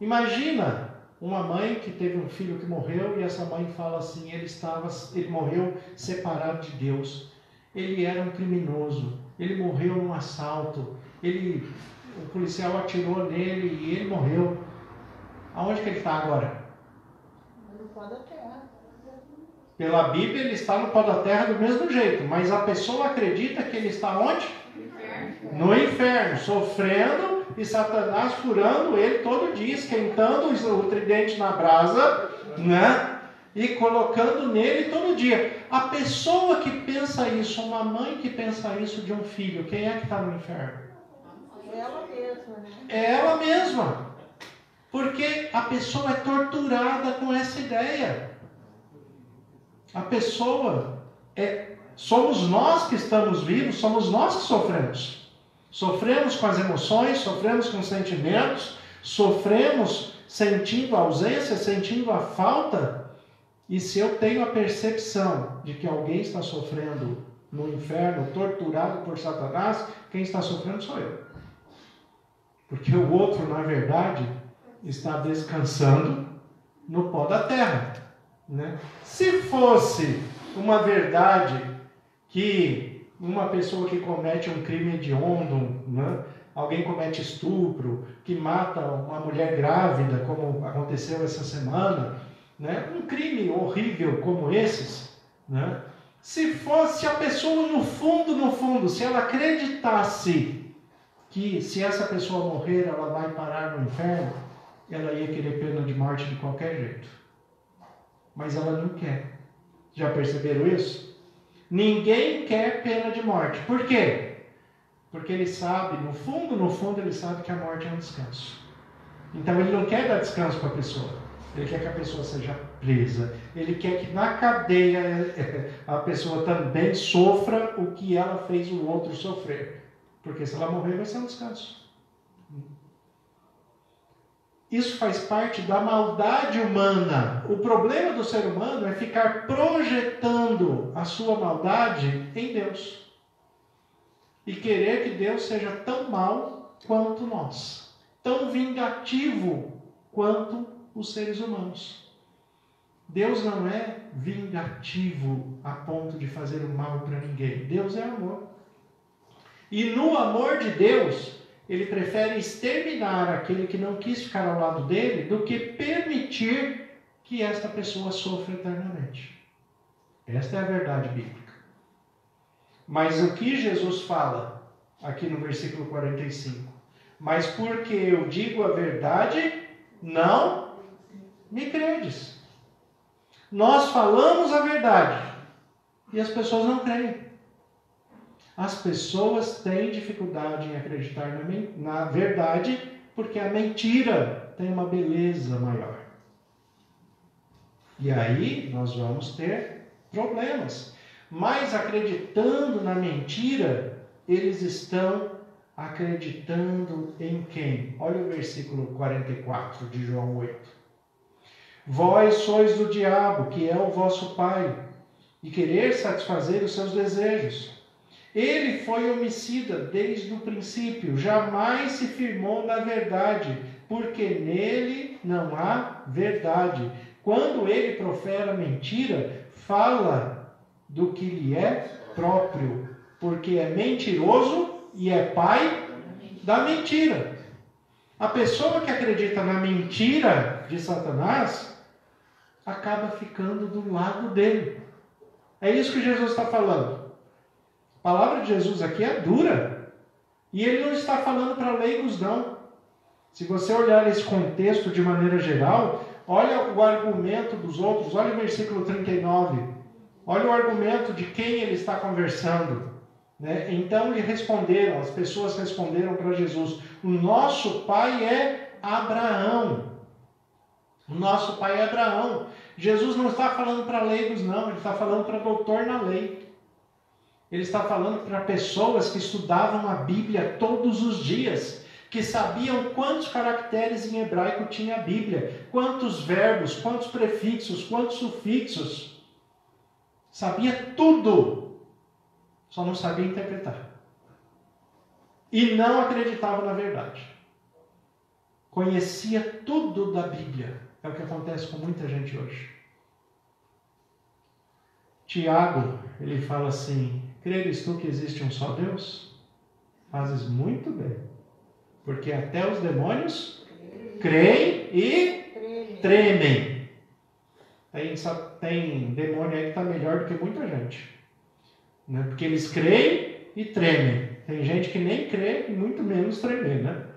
Imagina uma mãe que teve um filho que morreu e essa mãe fala assim: ele morreu separado de Deus, ele era um criminoso, ele morreu num assalto, o policial atirou nele e ele morreu. Aonde que ele está agora? No pó da terra. Pela Bíblia ele está no pó da terra do mesmo jeito, mas a pessoa acredita que ele está onde? No inferno, sofrendo e Satanás furando ele todo dia, esquentando o tridente na brasa, né? E colocando nele todo dia. A pessoa que pensa isso, uma mãe que pensa isso de um filho, quem é que está no inferno? Ela mesma, né? É ela mesma. Porque a pessoa é torturada com essa ideia. A pessoa somos nós que estamos vivos, somos nós que sofremos. Sofremos com as emoções, sofremos com os sentimentos, sofremos sentindo a ausência, sentindo a falta. E se eu tenho a percepção de que alguém está sofrendo no inferno, torturado por Satanás, quem está sofrendo sou eu. Porque o outro, na verdade, está descansando no pó da terra, né? Se fosse uma verdade que uma pessoa que comete um crime hediondo, né? Alguém comete estupro, que mata uma mulher grávida, como aconteceu essa semana, né? Um crime horrível como esses, né? Se fosse a pessoa no fundo, se ela acreditasse que se essa pessoa morrer, ela vai parar no inferno, ela ia querer pena de morte de qualquer jeito. Mas ela não quer. Já perceberam isso? Ninguém quer pena de morte. Por quê? Porque ele sabe, no fundo, ele sabe que a morte é um descanso. Então ele não quer dar descanso para a pessoa. Ele quer que a pessoa seja presa. Ele quer que na cadeia a pessoa também sofra o que ela fez o outro sofrer. Porque se ela morrer, vai ser um descanso. Isso faz parte da maldade humana. O problema do ser humano é ficar projetando a sua maldade em Deus. E querer que Deus seja tão mau quanto nós. Tão vingativo quanto os seres humanos. Deus não é vingativo a ponto de fazer o mal para ninguém. Deus é amor. E no amor de Deus, Ele prefere exterminar aquele que não quis ficar ao lado dele do que permitir que esta pessoa sofra eternamente. Esta é a verdade bíblica. Mas o que Jesus fala aqui no versículo 45? Mas porque eu digo a verdade, não me credes. Nós falamos a verdade e as pessoas não creem. As pessoas têm dificuldade em acreditar na verdade porque a mentira tem uma beleza maior. E aí nós vamos ter problemas. Mas acreditando na mentira, eles estão acreditando em quem? Olha o versículo 44 de João 8. Vós sois do diabo, que é o vosso pai, e querer satisfazer os seus desejos. Ele foi homicida desde o princípio, jamais se firmou na verdade, porque nele não há verdade. Quando ele profere mentira, fala do que lhe é próprio, porque é mentiroso e é pai da mentira. A pessoa que acredita na mentira de Satanás acaba ficando do lado dele. É isso que Jesus está falando. A palavra de Jesus aqui é dura. E ele não está falando para leigos, não. Se você olhar esse contexto de maneira geral, olha o argumento dos outros, olha o versículo 39. Olha o argumento de quem ele está conversando. Né? Então lhe responderam, as pessoas responderam para Jesus: o nosso pai é Abraão. O nosso pai é Abraão. Jesus não está falando para leigos, não. Ele está falando para doutor na lei. Ele está falando para pessoas que estudavam a Bíblia todos os dias, que sabiam quantos caracteres em hebraico tinha a Bíblia, quantos verbos, quantos prefixos, quantos sufixos. Sabia tudo, só não sabia interpretar. E não acreditava na verdade. Conhecia tudo da Bíblia. É o que acontece com muita gente hoje. Tiago, ele fala assim: creres tu que existe um só Deus? Fazes muito bem. Porque até os demônios creem e tremem. Tem demônio aí que está melhor do que muita gente. Né? Porque eles creem e tremem. Tem gente que nem crê e muito menos tremer, né?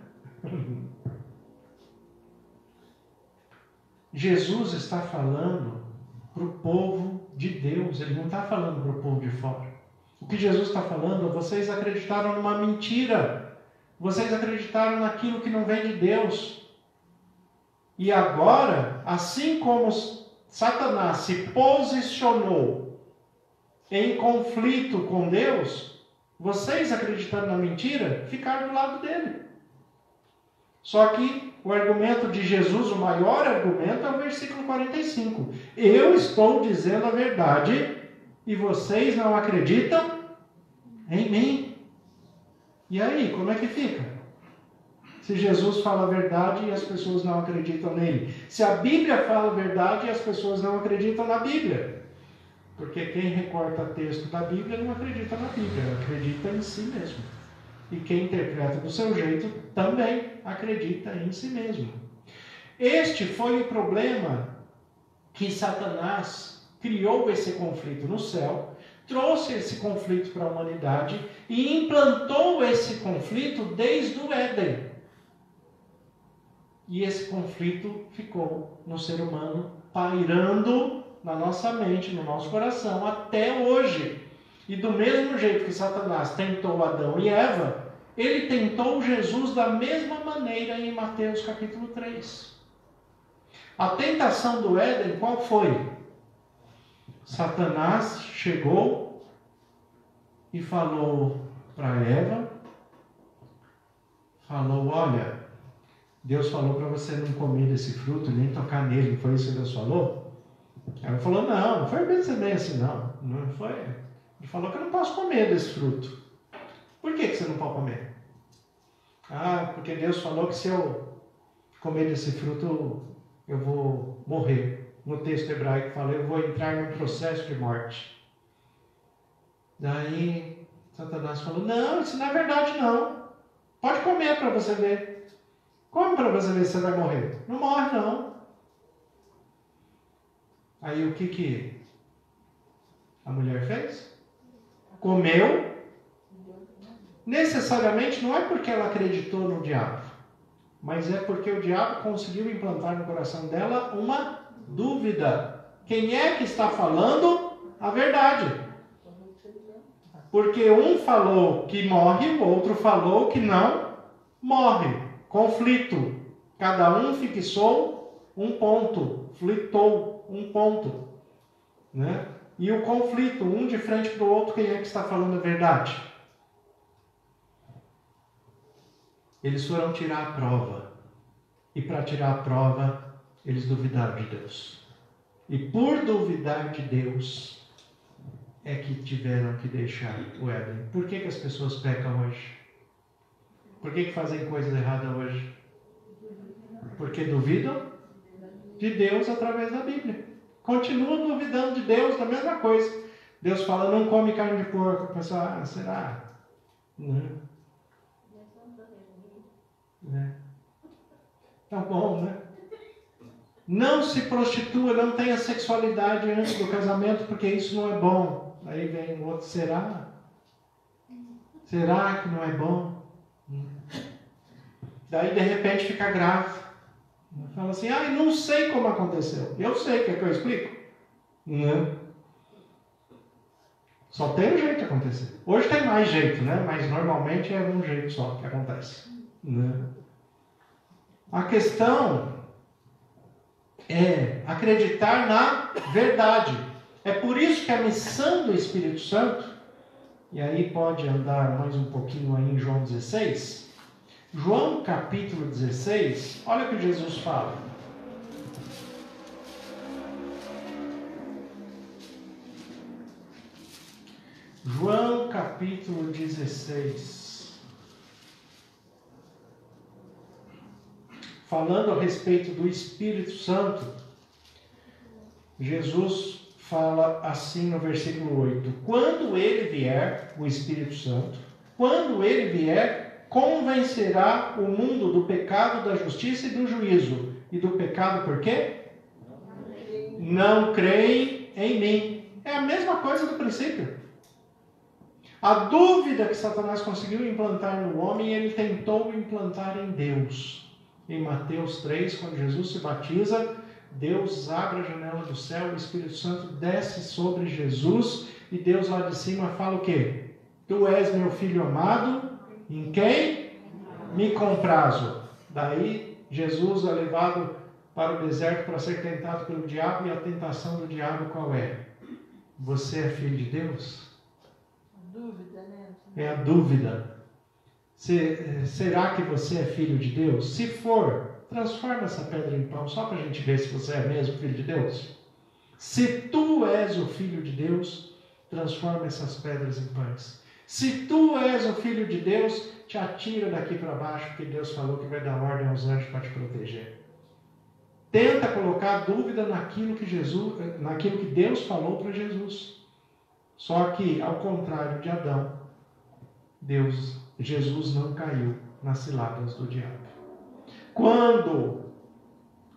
Jesus está falando para o povo de Deus. Ele não está falando para o povo de fora. O que Jesus está falando é: vocês acreditaram numa mentira. Vocês acreditaram naquilo que não vem de Deus. E agora, assim como Satanás se posicionou em conflito com Deus, vocês acreditando na mentira, ficaram do lado dele. Só que o argumento de Jesus, o maior argumento, é o versículo 45. Eu estou dizendo a verdade e vocês não acreditam em mim. E aí, como é que fica? Se Jesus fala a verdade e as pessoas não acreditam nele. Se a Bíblia fala a verdade e as pessoas não acreditam na Bíblia. Porque quem recorta texto da Bíblia não acredita na Bíblia, acredita em si mesmo. E quem interpreta do seu jeito também acredita em si mesmo. Este foi o problema que Satanás criou esse conflito no céu, trouxe esse conflito para a humanidade e implantou esse conflito desde o Éden. E esse conflito ficou no ser humano, pairando na nossa mente, no nosso coração, até hoje. E do mesmo jeito que Satanás tentou Adão e Eva, ele tentou Jesus da mesma maneira em Mateus capítulo 3. A tentação do Éden, qual foi? Satanás chegou e falou para Eva, falou, olha, Deus falou para você não comer desse fruto, nem tocar nele, não foi isso que Deus falou? Ela falou, não foi bem assim, não foi. Ele falou que eu não posso comer desse fruto. Por que você não pode comer? Ah, porque Deus falou que se eu comer desse fruto, eu vou morrer. No texto hebraico fala, eu vou entrar em um processo de morte. Daí, Satanás falou, não, isso não é verdade não. Pode comer para você ver. Come para você ver se você vai morrer. Não morre não. Aí o que a mulher fez? Comeu. Necessariamente não é porque ela acreditou no diabo, mas é porque o diabo conseguiu implantar no coração dela uma dúvida. Quem é que está falando a verdade? Porque um falou que morre, o outro falou que não morre. Conflito. Cada um fixou um ponto, flitou um ponto, né? E o conflito, um de frente para o outro, quem é que está falando a verdade? Eles foram tirar a prova. E para tirar a prova, eles duvidaram de Deus. E por duvidar de Deus, é que tiveram que deixar o Éden. Por que as pessoas pecam hoje? Por que fazem coisas erradas hoje? Porque duvidam de Deus através da Bíblia. Continuam duvidando de Deus da mesma coisa. Deus fala, não come carne de porco. O pessoal, será? Não. Tá bom, né? Não se prostitua, não tenha sexualidade antes do casamento, porque isso não é bom. Aí vem o outro, será? Será que não é bom? Daí de repente fica grave. Fala assim, não sei como aconteceu. Eu sei, quer que eu explico? Não. Só tem um jeito de acontecer. Hoje tem mais jeito, né? Mas normalmente é um jeito só que acontece. Não. A questão é acreditar na verdade. É por isso que a missão do Espírito Santo, e aí pode andar mais um pouquinho aí em João 16, João capítulo 16, olha o que Jesus fala. João capítulo 16. Falando a respeito do Espírito Santo, Jesus fala assim no versículo 8. Quando ele vier, o Espírito Santo, quando ele vier, convencerá o mundo do pecado, da justiça e do juízo. E do pecado por quê? Não creem em mim. É a mesma coisa do princípio. A dúvida que Satanás conseguiu implantar no homem, ele tentou implantar em Deus. Em Mateus 3, quando Jesus se batiza, Deus abre a janela do céu, o Espírito Santo desce sobre Jesus, e Deus lá de cima fala o quê? Tu és meu filho amado, em quem me comprazo. Daí Jesus é levado para o deserto para ser tentado pelo diabo, e a tentação do diabo qual é? Você é filho de Deus? Dúvida, né? É a dúvida. Será que você é filho de Deus? Se for, transforma essa pedra em pão, só para a gente ver se você é mesmo filho de Deus. Se tu és o filho de Deus, transforma essas pedras em pães. Se tu és o Filho de Deus, te atira daqui para baixo, porque Deus falou que vai dar ordem aos anjos para te proteger. Tenta colocar dúvida naquilo que Deus falou para Jesus. Só que, ao contrário de Adão, Jesus não caiu nas ciladas do diabo. Quando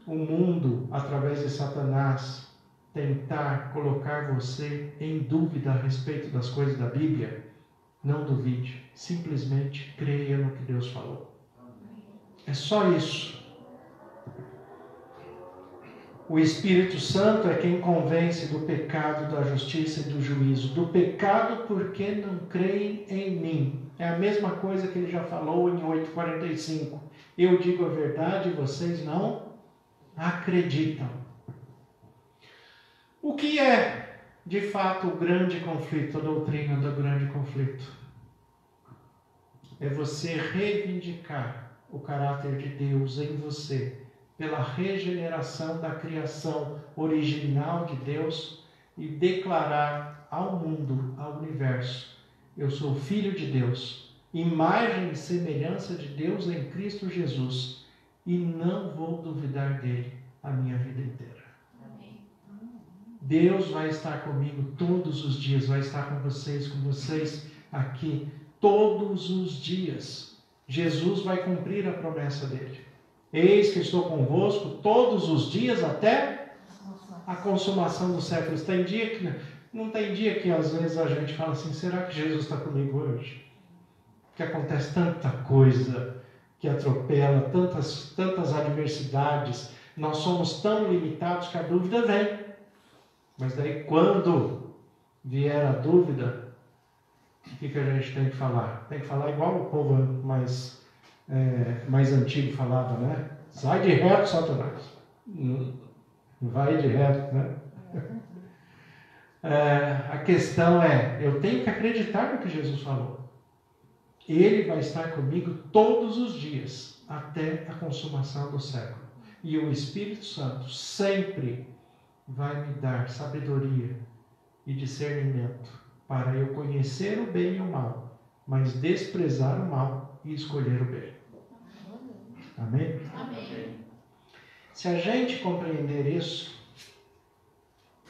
o mundo, através de Satanás, tentar colocar você em dúvida a respeito das coisas da Bíblia, não duvide, simplesmente creia no que Deus falou. É só isso. O Espírito Santo é quem convence do pecado, da justiça e do juízo. Do pecado porque não creem em mim. É a mesma coisa que ele já falou em 8:45. Eu digo a verdade e vocês não acreditam. O que é, de fato, o grande conflito, a doutrina do grande conflito? É você reivindicar o caráter de Deus em você, pela regeneração da criação original de Deus, e declarar ao mundo, ao universo: eu sou filho de Deus, imagem e semelhança de Deus em Cristo Jesus, e não vou duvidar dele a minha vida inteira. Amém. Deus vai estar comigo todos os dias, vai estar com vocês aqui todos os dias. Jesus vai cumprir a promessa dele. Eis que estou convosco todos os dias até a consumação dos séculos. Não tem dia que às vezes a gente fala assim: será que Jesus está comigo hoje? Que acontece tanta coisa que atropela, tantas adversidades. Nós somos tão limitados que a dúvida vem. Mas daí quando vier a dúvida, o que a gente tem que falar? Tem que falar igual o povo mais antigo falava, né? Sai de reto, Satanás. Vai de reto, né? A questão é, eu tenho que acreditar no que Jesus falou. Ele vai estar comigo todos os dias, até a consumação do século. E o Espírito Santo sempre vai me dar sabedoria e discernimento para eu conhecer o bem e o mal, mas desprezar o mal e escolher o bem. Amém? Amém. Se a gente compreender isso,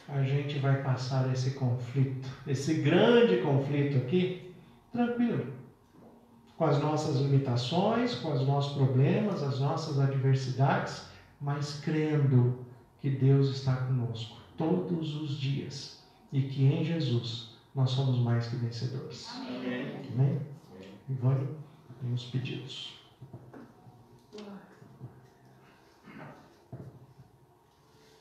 a gente vai passar esse conflito, esse grande conflito aqui, tranquilo. Com as nossas limitações, com os nossos problemas, as nossas adversidades, mas crendo que Deus está conosco todos os dias e que em Jesus nós somos mais que vencedores. Amém? Amém? Ivone, tem os pedidos.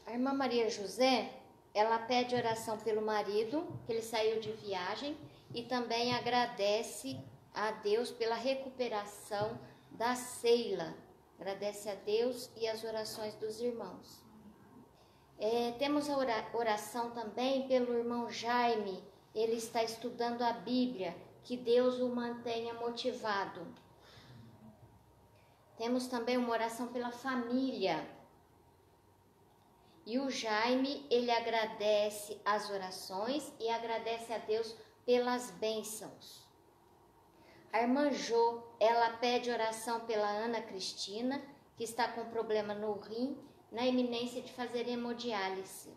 A irmã Maria José, ela pede oração pelo marido, que ele saiu de viagem, e também agradece a Deus pela recuperação da Sheila. Agradece a Deus e as orações dos irmãos. Temos a oração também pelo irmão Jaime. Ele está estudando a Bíblia, que Deus o mantenha motivado. Temos também uma oração pela família. E o Jaime, ele agradece as orações e agradece a Deus pelas bênçãos. A irmã Jo, ela pede oração pela Ana Cristina, que está com problema no rim, na iminência de fazer hemodiálise.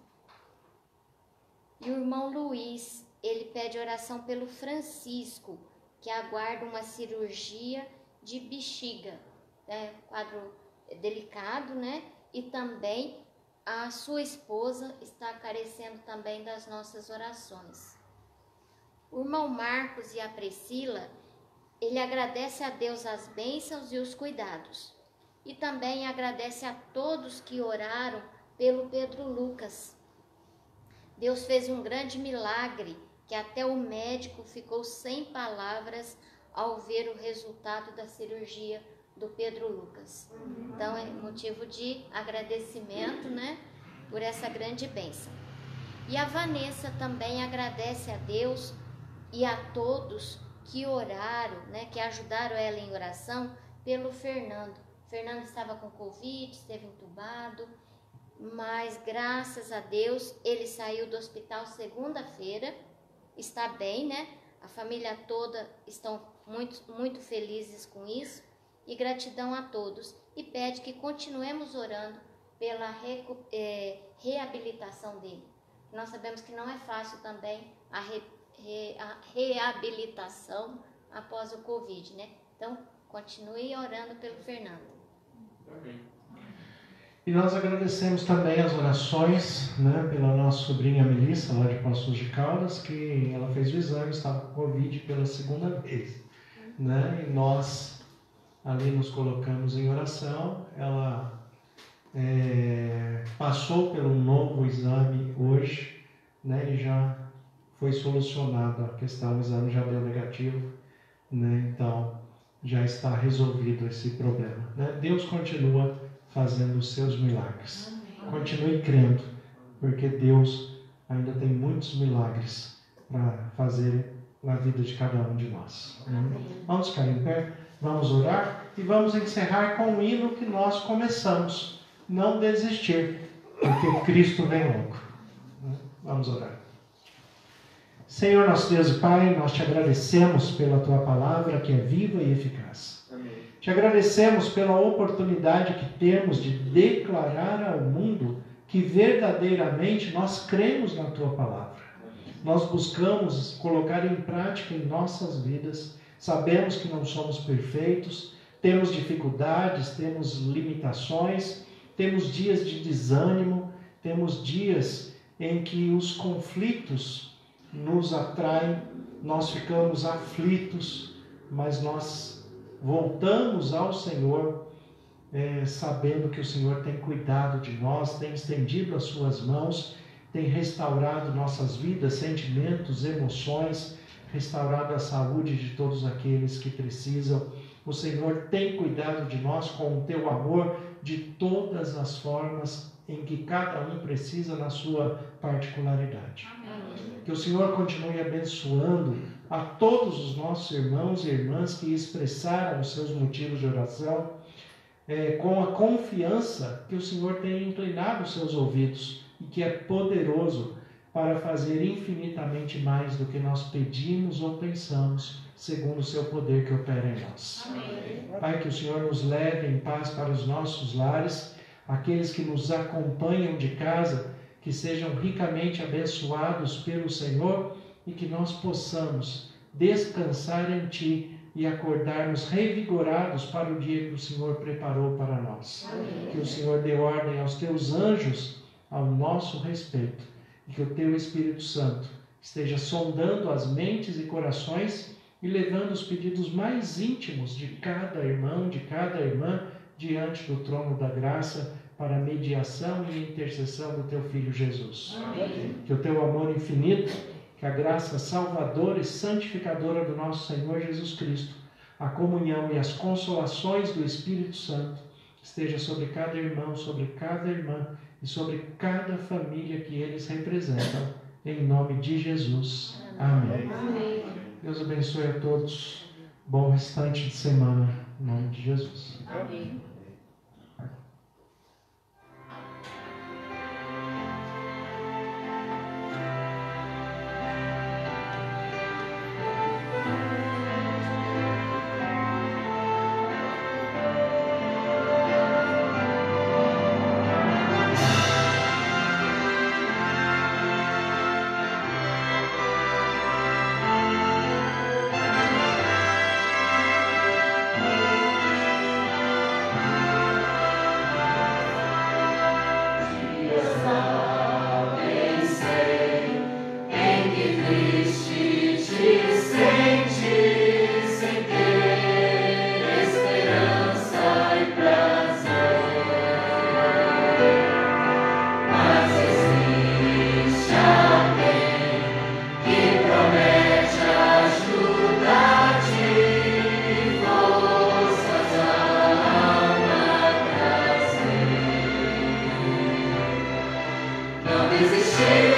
E o irmão Luiz, ele pede oração pelo Francisco, que aguarda uma cirurgia de bexiga, quadro delicado, né? E também a sua esposa está carecendo também das nossas orações. O irmão Marcos e a Priscila, ele agradece a Deus as bênçãos e os cuidados. E também agradece a todos que oraram pelo Pedro Lucas. Deus fez um grande milagre, que até o médico ficou sem palavras ao ver o resultado da cirurgia do Pedro Lucas. Então é motivo de agradecimento, né, por essa grande bênção. E a Vanessa também agradece a Deus e a todos que oraram, né, que ajudaram ela em oração pelo Fernando. Fernando estava com Covid, esteve entubado, mas graças a Deus ele saiu do hospital segunda-feira, está bem, né? A família toda estão muito felizes com isso e gratidão a todos. E pede que continuemos orando pela reabilitação dele. Nós sabemos que não é fácil também a reabilitação após o Covid, né? Então, continue orando pelo Fernando. Amém. E nós agradecemos também as orações, né, pela nossa sobrinha Melissa, lá de Poços de Caldas, que ela fez o exame, estava com Covid pela segunda vez, né? E nós ali nos colocamos em oração. Ela passou pelo novo exame hoje, né, e já foi solucionada a questão, o exame já deu negativo, né? Então já está resolvido esse problema, né? Deus continua fazendo os seus milagres. Amém. Continue crendo, porque Deus ainda tem muitos milagres para fazer na vida de cada um de nós. Amém. Vamos ficar em pé, vamos orar e vamos encerrar com o hino que nós começamos. Não desistir, porque Cristo vem logo. Vamos orar. Senhor, nosso Deus e Pai, nós te agradecemos pela Tua palavra, que é viva e eficaz. Amém. Te agradecemos pela oportunidade que temos de declarar ao mundo que verdadeiramente nós cremos na Tua palavra. Nós buscamos colocar em prática em nossas vidas. Sabemos que não somos perfeitos, temos dificuldades, temos limitações, temos dias de desânimo, temos dias em que os conflitos nos atraem, nós ficamos aflitos, mas nós voltamos ao Senhor, sabendo que o Senhor tem cuidado de nós, tem estendido as suas mãos, tem restaurado nossas vidas, sentimentos, emoções, restaurado a saúde de todos aqueles que precisam. O Senhor tem cuidado de nós com o teu amor de todas as formas em que cada um precisa na sua particularidade. Amém. Que o Senhor continue abençoando a todos os nossos irmãos e irmãs que expressaram os seus motivos de oração, com a confiança que o Senhor tem inclinado os seus ouvidos e que é poderoso para fazer infinitamente mais do que nós pedimos ou pensamos, segundo o seu poder que opera em nós. Amém. Pai, que o Senhor nos leve em paz para os nossos lares, aqueles que nos acompanham de casa, que sejam ricamente abençoados pelo Senhor e que nós possamos descansar em Ti e acordarmos revigorados para o dia que o Senhor preparou para nós. Amém. Que o Senhor dê ordem aos Teus anjos ao nosso respeito e que o Teu Espírito Santo esteja sondando as mentes e corações e levando os pedidos mais íntimos de cada irmão, de cada irmã, diante do trono da graça, para a mediação e intercessão do Teu Filho Jesus. Amém. Que o Teu amor infinito, que a graça salvadora e santificadora do nosso Senhor Jesus Cristo, a comunhão e as consolações do Espírito Santo, esteja sobre cada irmão, sobre cada irmã e sobre cada família que eles representam, em nome de Jesus. Amém. Amém. Deus abençoe a todos. Bom restante de semana, em nome de Jesus. Amém. Não desistir.